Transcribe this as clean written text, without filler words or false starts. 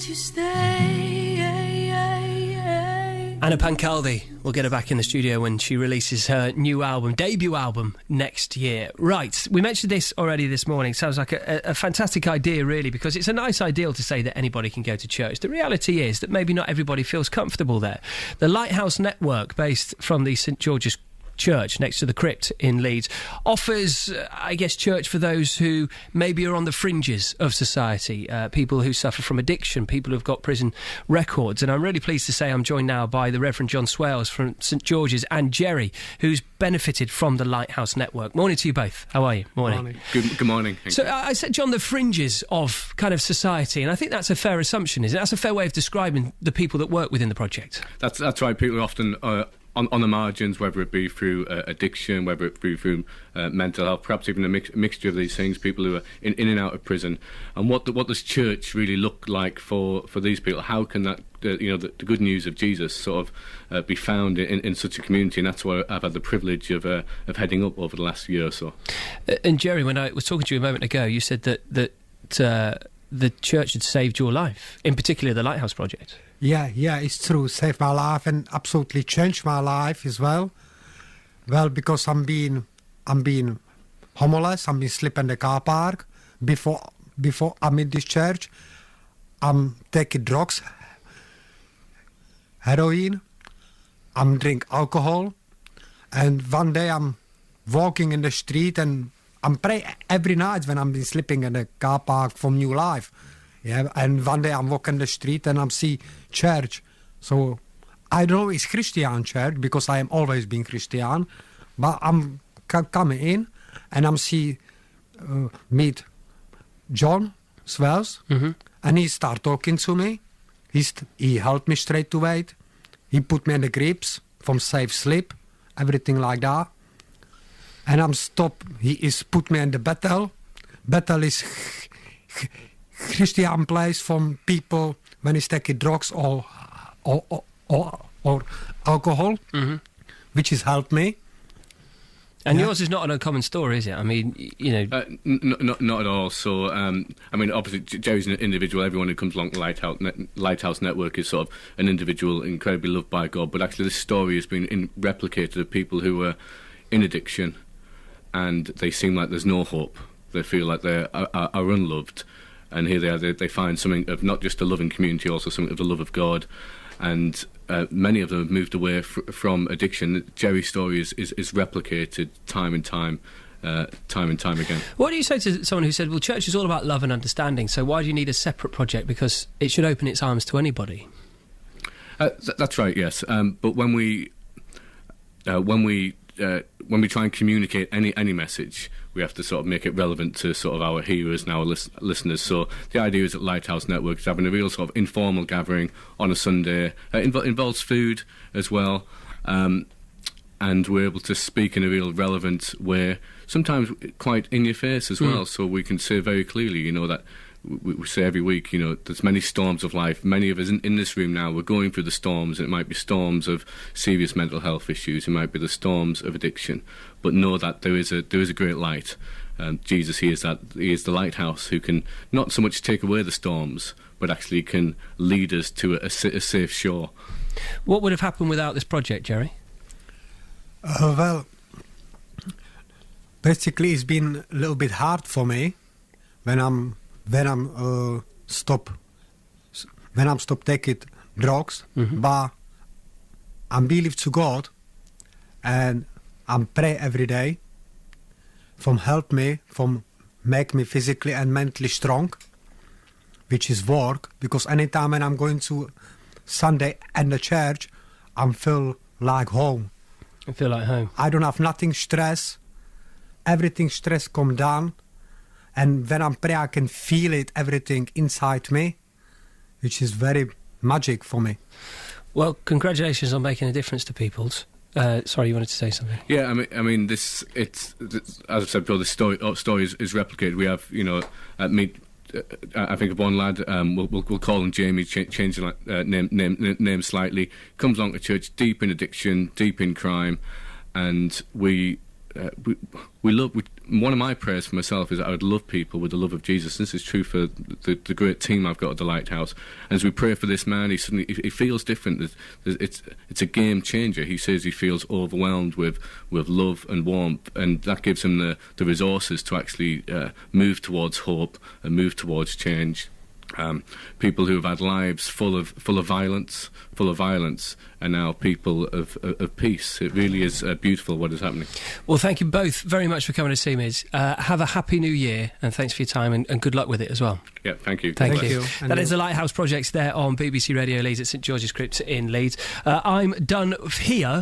won't you stay? Anna Pancaldi, we'll get her back in the studio when she releases her new album, debut album, next year. Right, we mentioned this already this morning. Sounds like a fantastic idea, really, because it's a nice ideal to say that anybody can go to church. The reality is that maybe not everybody feels comfortable there. The Lighthouse Network, based from the St George's Church next to the crypt in Leeds, offers, I guess, church for those who maybe are on the fringes of society, people who suffer from addiction, people who've got prison records. And I'm really pleased to say I'm joined now by the Reverend John Swales from St George's and Jeery, who's benefited from the Lighthouse Network. Morning to you both. How are you? Morning. Good morning. So I said, John, the fringes of kind of society, and I think that's a fair assumption, isn't it? That's a fair way of describing the people that work within the project. That's right. People are often on the margins, whether it be through addiction, whether it be through mental health, perhaps even a mixture of these things, people who are in and out of prison. And what does church really look like for these people? How can that, the good news of Jesus sort of be found in such a community? And that's what I've had the privilege of heading up over the last year or so. And Jeery, when I was talking to you a moment ago, you said that the church had saved your life, in particular the Lighthouse Project. Yeah, it's true. Saved my life and absolutely changed my life as well. Well, because I'm being homeless. I'm being sleeping in the car park. Before I'm in this church, I'm taking drugs, heroin. I'm drink alcohol, and one day I'm walking in the street and I'm praying every night when I'm been sleeping in the car park from New Life. Yeah, and one day I'm walking the street and I'm see church. So I don't know it's Christian church because I am always been Christian, but I'm coming in and I'm meet John Swales, and he start talking to me. He helped me straight away. He put me in the grips from safe sleep, everything like that. And I'm stopped. He is put me in the Bethel. Bethel is Christian place from people when he's taking drugs or alcohol, which has helped me. And yours is not an uncommon story, is it? I mean, not at all. So, I mean, obviously, Jerry's an individual. Everyone who comes along the Lighthouse Network is sort of an individual, incredibly loved by God. But actually, this story has been replicated of people who are in addiction, and they seem like there's no hope. They feel like they are unloved. And here they are, they find something of not just a loving community, also something of the love of God. And many of them have moved away from addiction. Jerry's story is replicated time and time again. What do you say to someone who said, well, church is all about love and understanding, so why do you need a separate project? Because it should open its arms to anybody. That's right, yes. But when we try and communicate any message, we have to sort of make it relevant to sort of our hearers and our listeners. So the idea is that Lighthouse Network is having a real sort of informal gathering on a Sunday. Involves food as well, and we're able to speak in a real relevant way, sometimes quite in your face as well. So we can say very clearly, that we say every week, there's many storms of life. Many of us in this room now, we're going through the storms. It might be storms of serious mental health issues. It might be the storms of addiction. But know that there is a great light. Jesus, he is the lighthouse who can not so much take away the storms, but actually can lead us to a safe shore. What would have happened without this project, Jeery? Well, basically, it's been a little bit hard for me when I'm stop taking drugs, but I'm believe to God, and I'm pray every day, from help me, from make me physically and mentally strong, which is work. Because anytime when I'm going to Sunday and the church, I feel like home. I feel like home. I don't have nothing stress. Everything stress come down. And when I'm praying, I can feel it, everything inside me, which is very magic for me. Well, congratulations on making a difference to people's. Sorry, you wanted to say something? Yeah, I mean, this as I said before, this story is replicated. We have, I think of one lad, we'll call him Jamie, change the name slightly, comes along to church deep in addiction, deep in crime, and we one of my prayers for myself is that I would love people with the love of Jesus. This is true for the great team I've got at the Lighthouse. And as we pray for this man, he feels different. It's a game changer. He says he feels overwhelmed with love and warmth, and that gives him the resources to actually move towards hope and move towards change. People who have had lives full of violence, and now people of peace. It really is beautiful what is happening. Well, thank you both very much for coming to see me. Have a happy new year, and thanks for your time, and good luck with it as well. Yeah, thank you. Thank you. That is the Lighthouse Projects there on BBC Radio Leeds at St George's Crypt in Leeds. I'm done here.